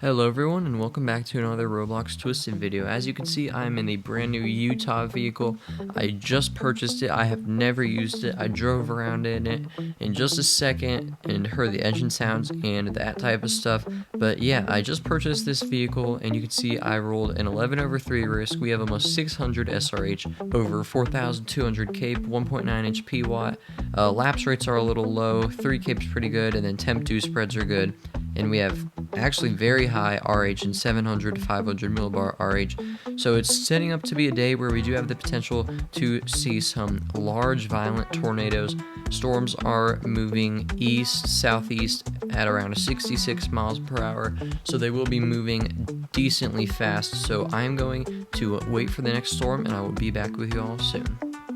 Hello everyone and welcome back to another Roblox Twisted video. As you can see, I'm in a brand new Utah vehicle. I just purchased it. I have never used it. I drove around in it in just a second and heard the engine sounds and that type of stuff. But yeah, I just purchased this vehicle and you can see I rolled an 11/3 risk. We have almost 600 SRH, over 4,200 cape, 1.9 inch PWatt. Lapse rates are a little low, 3 cape's pretty good, and then temp 2 spreads are good. And we have actually very high RH and 700 to 500 millibar RH. So it's setting up to be a day where we do have the potential to see some large violent tornadoes. Storms are moving east, southeast at around 66 miles per hour. So they will be moving decently fast. So I'm going to wait for the next storm and I will be back with you all soon.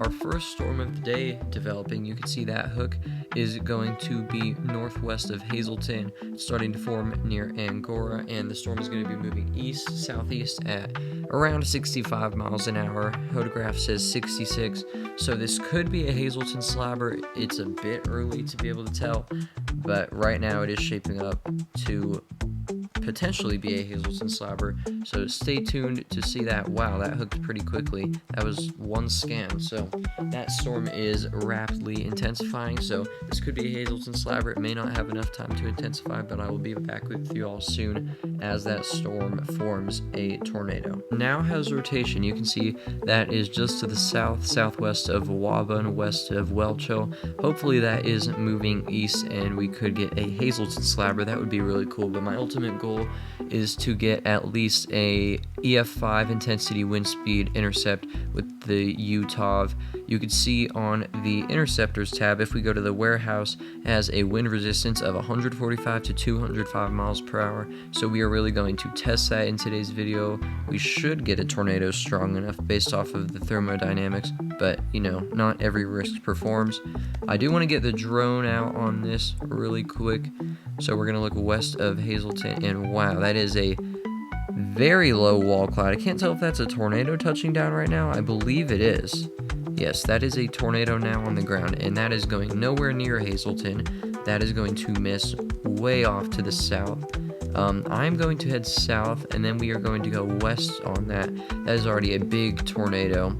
Our first storm of the day developing, you can see that hook is going to be northwest of Hazleton. It's starting to form near Angora, and the storm is going to be moving east, southeast at around 65 miles an hour. Photograph says 66, so this could be a Hazleton slabber. It's a bit early to be able to tell, but right now it is shaping up to potentially be a Hazleton slabber, so stay tuned to see that. Wow, that hooked pretty quickly. That was one scan, so that storm is rapidly intensifying, so this could be a Hazleton slabber. It may not have enough time to intensify, but I will be back with you all soon as that storm forms a tornado. Now has rotation. You can see that is just to the southwest of Waba and west of Welcho. Hopefully that is moving east and we could get a Hazleton slabber. That would be really cool, but my ultimate goal is to get at least a EF5 intensity wind speed intercept with the Utah. You can see on the interceptors tab, if we go to the warehouse, it has a wind resistance of 145 to 205 miles per hour. So we are really going to test that in today's video. We should get a tornado strong enough based off of the thermodynamics, but you know, not every risk performs. I do want to get the drone out on this really quick. So we're going to look west of Hazleton, and wow, that is a very low wall cloud. I can't tell if that's a tornado touching down right now. I believe it is. Yes, that is a tornado now on the ground, and that is going nowhere near Hazleton. That is going to miss way off to the south. I'm going to head south, and then we are going to go west on that. That is already a big tornado.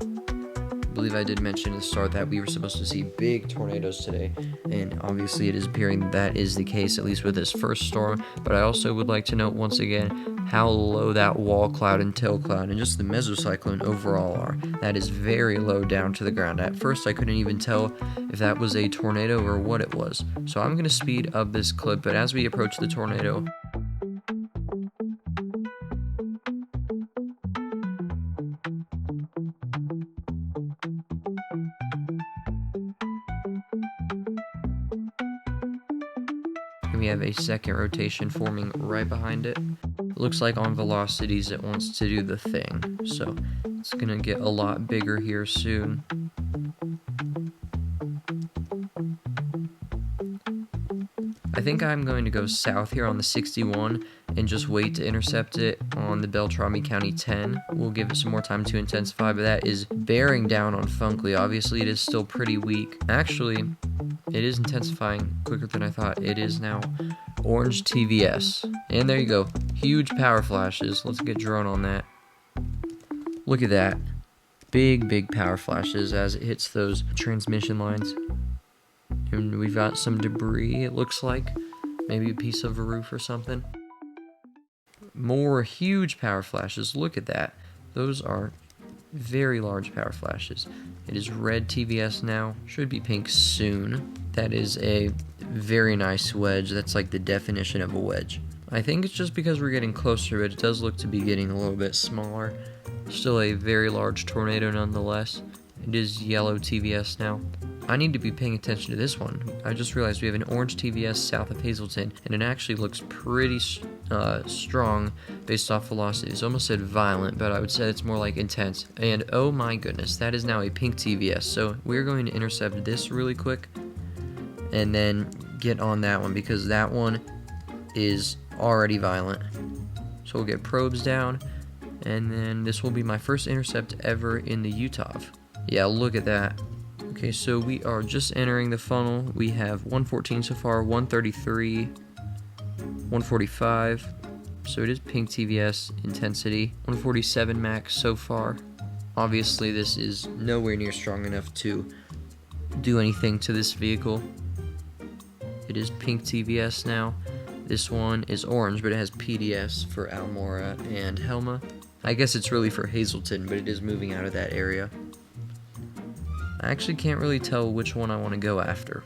I believe I did mention at the start that we were supposed to see big tornadoes today, and obviously it is appearing that is the case, at least with this first storm. But I also would like to note once again how low that wall cloud and tail cloud and just the mesocyclone overall are. That is very low down to the ground. At first I couldn't even tell if that was a tornado or what it was. So I'm going to speed up this clip, but as we approach the tornado, we have a second rotation forming right behind it. It looks like on velocities it wants to do the thing, so it's gonna get a lot bigger here soon. I think I'm going to go south here on the 61 and just wait to intercept it on the Beltrami County 10. We'll give it some more time to intensify, but that is bearing down on Funkley. Obviously it is still pretty weak. Actually, it is intensifying quicker than I thought. It is now orange TVS. And there you go. Huge power flashes. Let's get drone on that. Look at that. Big power flashes as it hits those transmission lines. And we've got some debris, it looks like. Maybe a piece of a roof or something. More huge power flashes. Look at that. Those are very large power flashes. It is red TVS now. Should be pink soon. That is a very nice wedge. That's like the definition of a wedge. I think it's just because we're getting closer, but it does look to be getting a little bit smaller. Still a very large tornado nonetheless. It is yellow TVS now. I need to be paying attention to this one. I just realized we have an orange TVS south of Hazleton, and it actually looks pretty strong based off velocities. Almost said violent, but I would say it's more like intense. And oh my goodness, that is now a pink TVS. So we're going to intercept this really quick and then get on that one because that one is already violent. So we'll get probes down, and then this will be my first intercept ever in the Utah. Yeah, look at that. Okay, so we are just entering the funnel. We have 114 so far, 133, 145, So it is pink TVS intensity, 147 max so far. Obviously this is nowhere near strong enough to do anything to this vehicle. It is pink TVS now. This one is orange, but it has PDS for Almora and Helma. I guess it's really for Hazleton, but it is moving out of that area. I actually can't really tell which one I want to go after.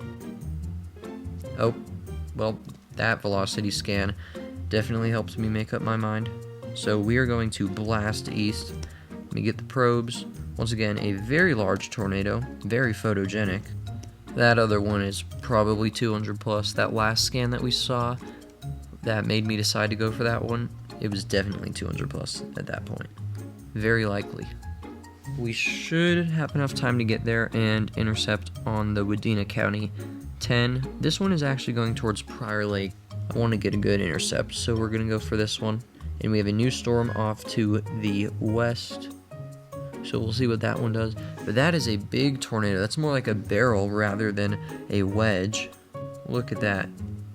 Oh, well, that velocity scan definitely helps me make up my mind. So we are going to blast east. Let me get the probes. Once again, a very large tornado, very photogenic. That other one is probably 200 plus. That last scan that we saw, that made me decide to go for that one. It was definitely 200 plus at that point. Very likely. We should have enough time to get there and intercept on the Wadena County 10. This one is actually going towards Prior Lake. I want to get a good intercept, so we're going to go for this one. And we have a new storm off to the west, so we'll see what that one does. But that is a big tornado. That's more like a barrel rather than a wedge. Look at that.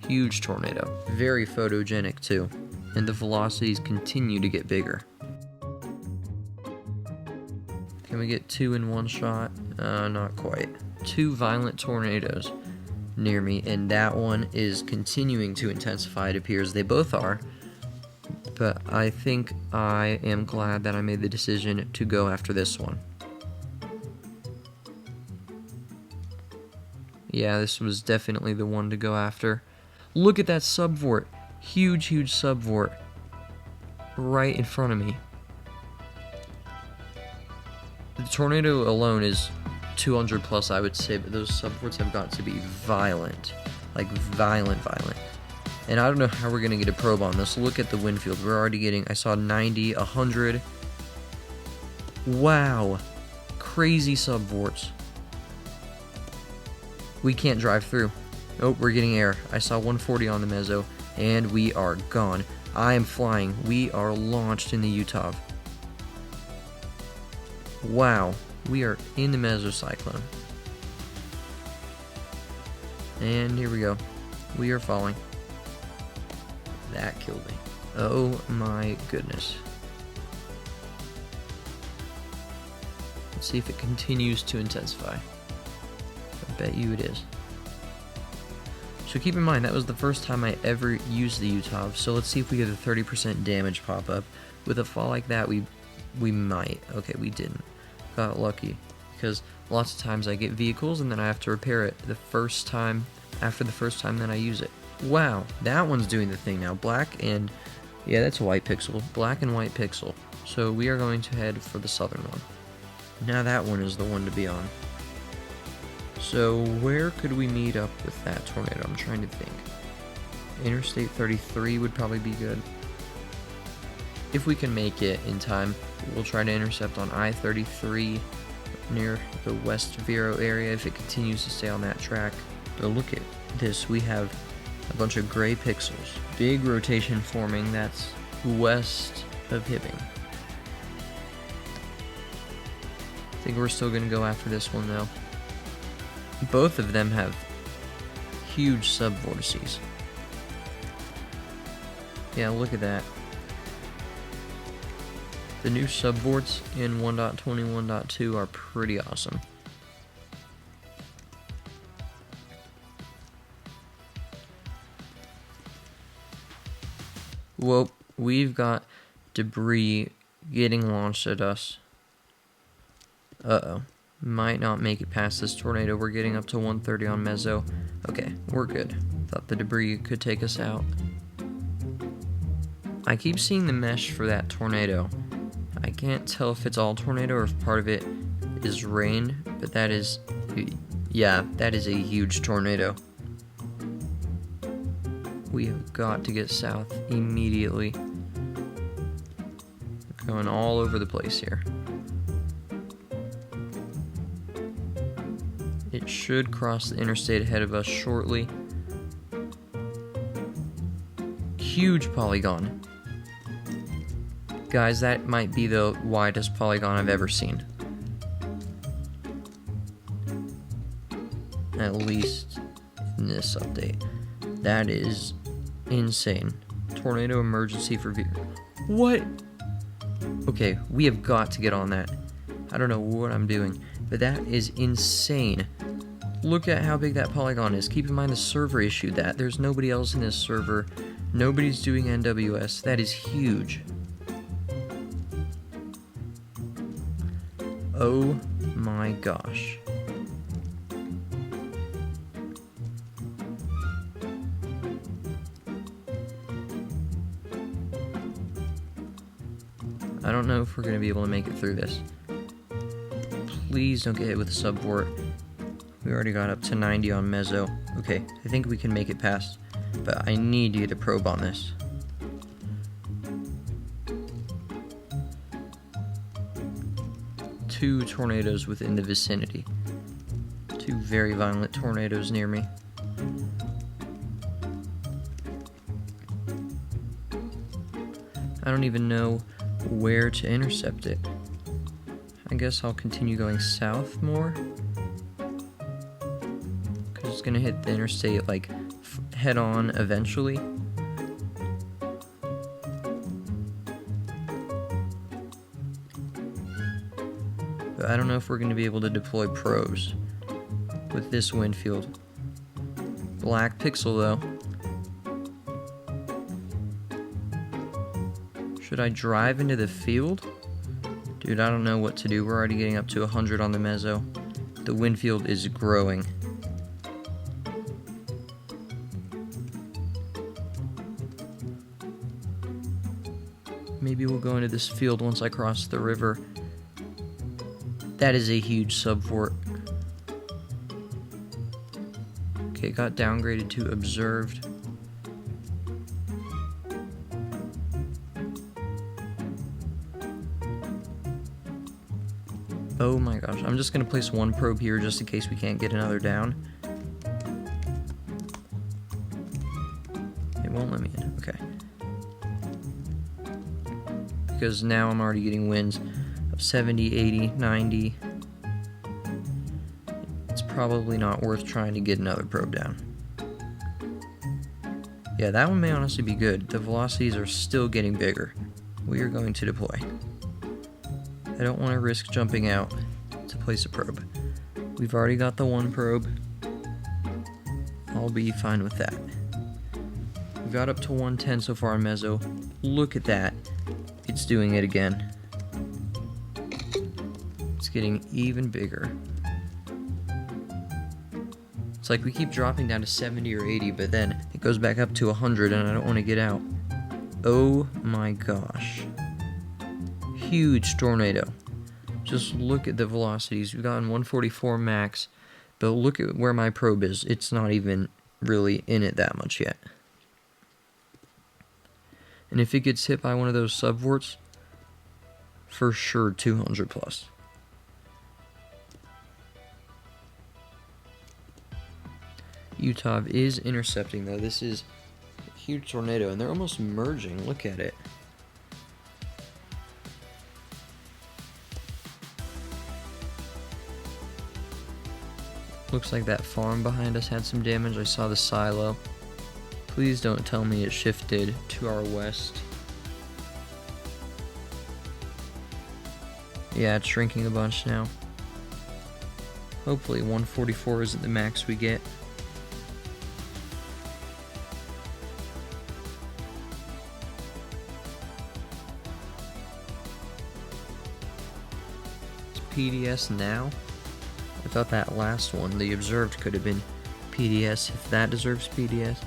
Huge tornado. Very photogenic too. And the velocities continue to get bigger. Can we get two in one shot? Not quite. Two violent tornadoes near me, and that one is continuing to intensify, it appears. They both are. But I think I am glad that I made the decision to go after this one. Yeah, this was definitely the one to go after. Look at that subvort. Huge, huge subvort. Right in front of me. The tornado alone is 200 plus, I would say, but those subvorts have got to be violent. Like, violent. And I don't know how we're going to get a probe on this. Look at the wind field. We're already getting, I saw 90, 100. Wow. Crazy subvorts. We can't drive through. Oh, we're getting air. I saw 140 on the mezzo, and we are gone. I am flying. We are launched in the Utah. Wow. We are in the mesocyclone. And here we go. We are falling. That killed me. Oh my goodness. Let's see if it continues to intensify. I bet you it is. So keep in mind, that was the first time I ever used the Utah, so let's see if we get a 30% damage pop-up. With a fall like that, we might. Okay, we didn't. Got lucky, because lots of times I get vehicles and then I have to repair it the first time, after the first time that I use it. Wow, that one's doing the thing now. Black and, yeah, that's a white pixel. Black and white pixel. So we are going to head for the southern one. Now that one is the one to be on. So where could we meet up with that tornado? I'm trying to think. Interstate 33 would probably be good. If we can make it in time, we'll try to intercept on I-33 near the West Vero area if it continues to stay on that track. But look at this, we have a bunch of gray pixels. Big rotation forming, that's west of Hibbing. I think we're still going to go after this one though. Both of them have huge subvortices. Yeah, look at that. The new subvorts in 1.21.2 are pretty awesome. Well, we've got debris getting launched at us. Uh-oh. Might not make it past this tornado. We're getting up to 130 on mezzo. Okay, we're good. Thought the debris could take us out. I keep seeing the mesh for that tornado. I can't tell if it's all tornado or if part of it is rain, but that is, yeah, that is a huge tornado. We have got to get south immediately. We're going all over the place here. It should cross the interstate ahead of us shortly. Huge polygon. Guys, that might be the widest polygon I've ever seen. At least in this update. That is insane. Tornado emergency for What? Okay, we have got to get on that. I don't know what I'm doing, but that is insane. Look at how big that polygon is. Keep in mind the server issued that. There's nobody else in this server. Nobody's doing NWS. That is huge. Oh my gosh. I don't know if we're going to be able to make it through this. Please don't get hit with a subvort. We already got up to 90 on Mezzo. Okay, I think we can make it past, but I need to get a probe on this. Two tornadoes within the vicinity. Two very violent tornadoes near me. I don't even know where to intercept it. I guess I'll continue going south more, because it's gonna hit the interstate like head on eventually. But I don't know if we're gonna be able to deploy probes with this wind field. Black pixel though. Should I drive into the field? Dude, I don't know what to do. We're already getting up to 100 on the Mezzo. The wind field is growing. Maybe we'll go into this field once I cross the river. That is a huge subfort. Okay, got downgraded to observed. Oh my gosh, I'm just gonna place one probe here just in case we can't get another down. It won't let me in, okay. Because now I'm already getting winds of 70, 80, 90. It's probably not worth trying to get another probe down. Yeah, that one may honestly be good. The velocities are still getting bigger. We are going to deploy. I don't want to risk jumping out to place a probe. We've already got the one probe. I'll be fine with that. We've got up to 110 so far on Mezzo. Look at that. It's doing it again. It's getting even bigger. It's like we keep dropping down to 70 or 80, but then it goes back up to 100 and I don't want to get out. Oh my gosh. Huge tornado. Just look at the velocities. We've gotten 144 max, but look at where my probe is. It's not even really in it that much yet. And if it gets hit by one of those subvorts, for sure 200 plus. Utah is intercepting though. This is a huge tornado and they're almost merging. Look at it. Looks like that farm behind us had some damage. I saw the silo. Please don't tell me it shifted to our west. Yeah, it's shrinking a bunch now. Hopefully 144 isn't the max we get. It's PDS now. I thought that last one, the observed, could have been PDS if that deserves PDS,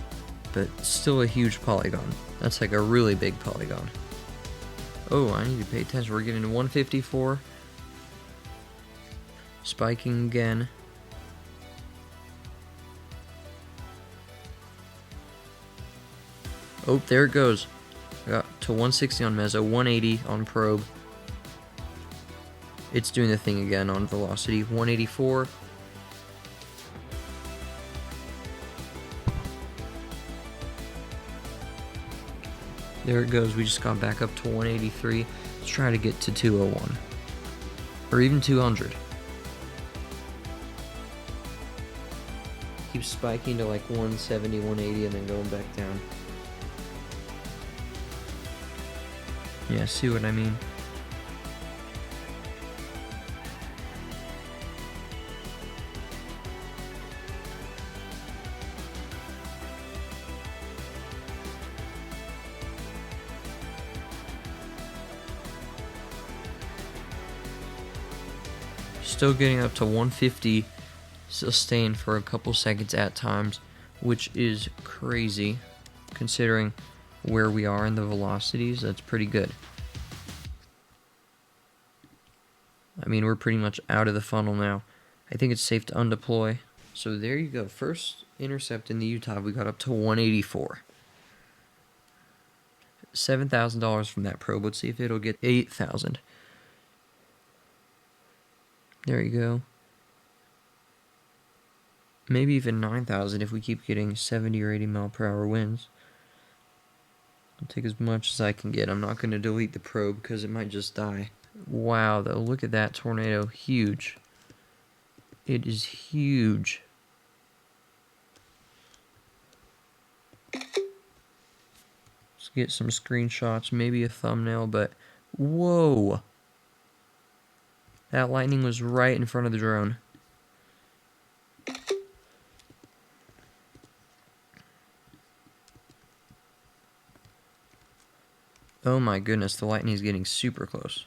but still a huge polygon. That's like a really big polygon. Oh, I need to pay attention. We're getting to 154. Spiking again. Oh, there it goes. I got to 160 on Mezzo, 180 on probe. It's doing the thing again on velocity. 184. There it goes. We just got back up to 183. Let's try to get to 201. Or even 200. Keep spiking to like 170, 180, and then going back down. Yeah, see what I mean? Still getting up to 150 sustained for a couple seconds at times, which is crazy considering where we are in the velocities. That's pretty good. I mean, we're pretty much out of the funnel now. I think it's safe to undeploy. So there you go. First intercept in the Utah, we got up to 184. $7,000 from that probe. Let's see if it'll get 8,000. There you go. Maybe even 9,000 if we keep getting 70 or 80 mile per hour winds. I'll take as much as I can get. I'm not going to delete the probe because it might just die. Wow, though, look at that tornado. Huge. It is huge. Let's get some screenshots, maybe a thumbnail, but whoa. That lightning was right in front of the drone. Oh my goodness, the lightning is getting super close.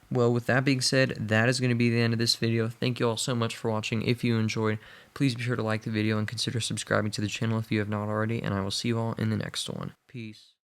Well, with that being said, that is going to be the end of this video. Thank you all so much for watching. If you enjoyed, please be sure to like the video and consider subscribing to the channel if you have not already, and I will see you all in the next one. Peace.